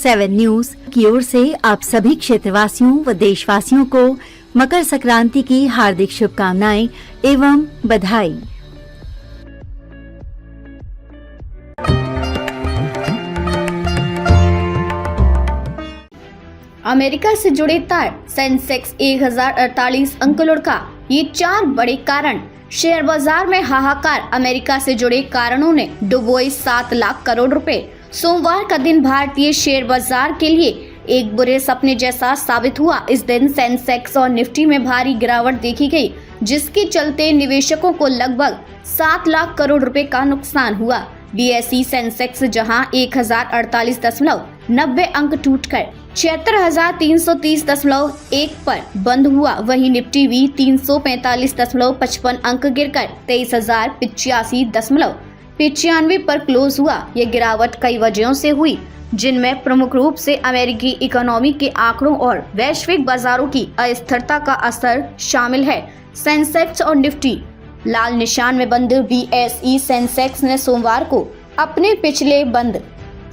7 news की ओर से आप सभी क्षेत्रवासियों व देशवासियों को मकर संक्रांति की हार्दिक शुभकामनाएं एवं बधाई। अमेरिका से जुड़े तार, सेंसेक्स 1048 अंक लुढ़का, ये 4 बड़े कारण। शेयर बाजार में हाहाकार, अमेरिका से जुड़े कारणों ने डुबोए 7 लाख करोड़ रुपए। सोमवार का दिन भारतीय शेयर बाजार के लिए एक बुरे सपने जैसा साबित हुआ। इस दिन सेंसेक्स और निफ्टी में भारी गिरावट देखी गई, जिसके चलते निवेशकों को लगभग 7 लाख करोड़ रुपए का नुकसान हुआ। बीएसई सेंसेक्स जहां 1048.90 अंक टूटकर 76,330.1 पर बंद हुआ, वहीं निफ्टी भी 345.55 अंक गिरकर 23,085.95 पर क्लोज हुआ। ये गिरावट कई वजहों से हुई, जिनमें प्रमुख रूप से अमेरिकी इकोनॉमी के आंकड़ों और वैश्विक बाजारों की अस्थिरता का असर शामिल है। सेंसेक्स और निफ्टी लाल निशान में बंद। बीएसई सेंसेक्स ने सोमवार को अपने पिछले बंद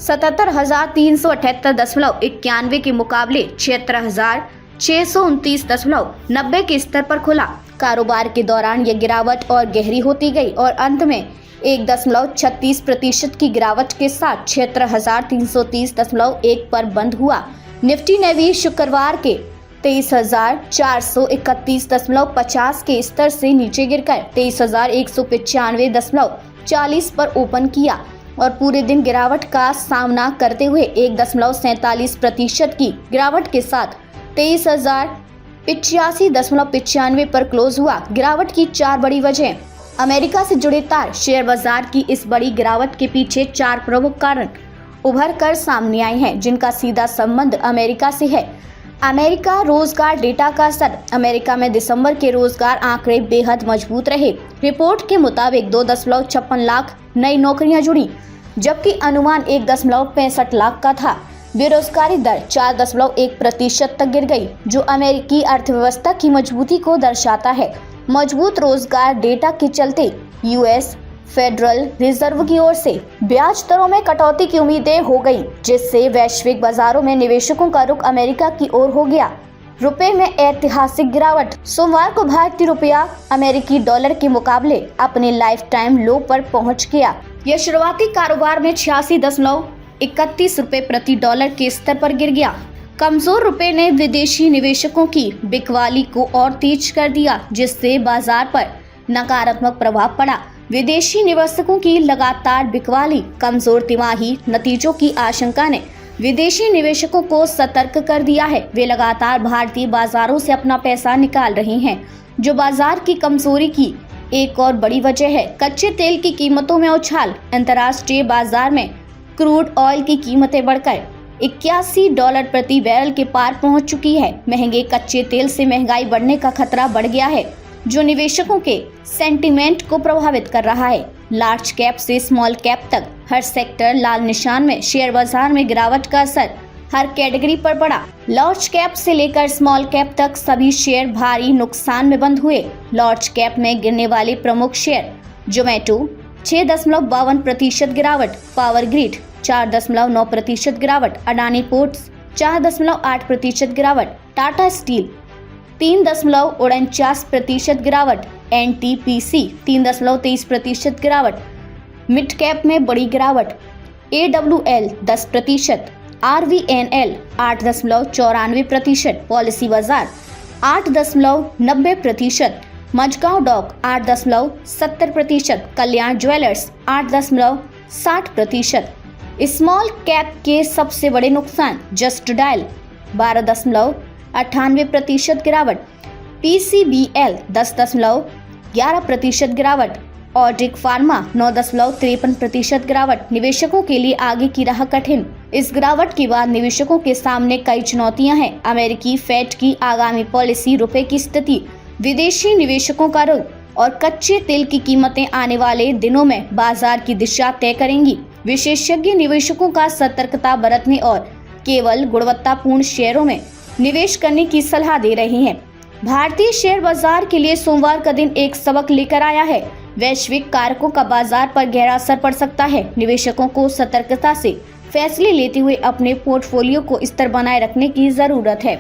77,378.91 के मुकाबले 76,629.90 के स्तर पर खुला। कारोबार के दौरान यह गिरावट और गहरी होती गई और अंत में 1.36% की गिरावट के साथ 76,330.1 पर बंद हुआ। निफ्टी ने भी शुक्रवार के 23,431.50 के स्तर से नीचे गिरकर 23,195.40 पर ओपन किया और पूरे दिन गिरावट का सामना करते हुए 1.47% की गिरावट के साथ 23,085.95 पर क्लोज हुआ। गिरावट की 4 बड़ी वजह। अमेरिका से जुड़े तार, शेयर बाजार की इस बड़ी गिरावट के पीछे 4 प्रमुख कारण उभर कर सामने आए हैं, जिनका सीधा संबंध अमेरिका से है। अमेरिका रोजगार डेटा का असर। अमेरिका में दिसंबर के रोजगार आंकड़े बेहद मजबूत रहे। रिपोर्ट के मुताबिक 2.56 लाख नई नौकरियां जुड़ी, जबकि अनुमान 1.65 लाख का था। बेरोजगारी दर 4.1% तक गिर गई, जो अमेरिकी अर्थव्यवस्था की मजबूती को दर्शाता है। मजबूत रोजगार डेटा के चलते यूएस फेडरल रिजर्व की ओर से ब्याज दरों में कटौती की उम्मीदें हो गई, जिससे वैश्विक बाजारों में निवेशकों का रुख अमेरिका की ओर हो गया। रुपए में ऐतिहासिक गिरावट। सोमवार को भारतीय रुपया अमेरिकी डॉलर के मुकाबले अपने लाइफ टाइम लो पर पहुंच गया। यह शुरुआती कारोबार में 86.31 रुपए प्रति डॉलर के स्तर पर गिर गया। कमजोर रुपए ने विदेशी निवेशकों की बिकवाली को और तेज कर दिया, जिससे बाजार पर नकारात्मक प्रभाव पड़ा। विदेशी निवेशकों की लगातार बिकवाली, कमजोर तिमाही नतीजों की आशंका ने विदेशी निवेशकों को सतर्क कर दिया है। वे लगातार भारतीय बाजारों से अपना पैसा निकाल रहे हैं, जो बाजार की कमजोरी की एक और बड़ी वजह है। कच्चे तेल की कीमतों में उछाल। अंतर्राष्ट्रीय बाजार में क्रूड ऑयल की कीमतें बढ़कर $81 प्रति बैरल के पार पहुंच चुकी है। महंगे कच्चे तेल से महंगाई बढ़ने का खतरा बढ़ गया है, जो निवेशकों के सेंटीमेंट को प्रभावित कर रहा है। लार्ज कैप से स्मॉल कैप तक हर सेक्टर लाल निशान में। शेयर बाजार में गिरावट का असर हर कैटेगरी पर पड़ा। लार्ज कैप से लेकर स्मॉल कैप तक सभी शेयर भारी नुकसान में बंद हुए। लार्ज कैप में गिरने वाले प्रमुख शेयर: जोमेटो 6.52% गिरावट, पावर ग्रिड 4.9% गिरावट, अडानी पोर्ट्स 4.8% गिरावट, टाटा स्टील 3.49% गिरावट, एनटीपीसी 3.23% गिरावट। मिड कैप में बड़ी गिरावट: एडब्ल्यूएल 10%, आरवीएनएल 8.94%, पॉलिसी बाजार 8.90%, मजगांव डॉक 8.70%, कल्याण ज्वेलर्स 8.60%। स्मॉल कैप के सबसे बड़े नुकसान: जस्ट डायल 12.98% गिरावट, पीसीबीएल 10.11% गिरावट, ऑड्रिक फार्मा 9.53% गिरावट। निवेशकों के लिए आगे की राह कठिन। इस गिरावट के बाद निवेशकों के सामने कई चुनौतियां हैं। अमेरिकी फेड की आगामी पॉलिसी, रुपए की स्थिति, विदेशी निवेशकों का रुख और कच्चे तेल की कीमतें आने वाले दिनों में बाजार की दिशा तय करेंगी। विशेषज्ञ निवेशकों का सतर्कता बरतने और केवल गुणवत्तापूर्ण शेयरों में निवेश करने की सलाह दे रहे हैं। भारतीय शेयर बाजार के लिए सोमवार का दिन एक सबक लेकर आया है। वैश्विक कारकों का बाजार पर गहरा असर पड़ सकता है। निवेशकों को सतर्कता से फैसले लेते हुए अपने पोर्टफोलियो को स्थिर बनाए रखने की जरूरत है।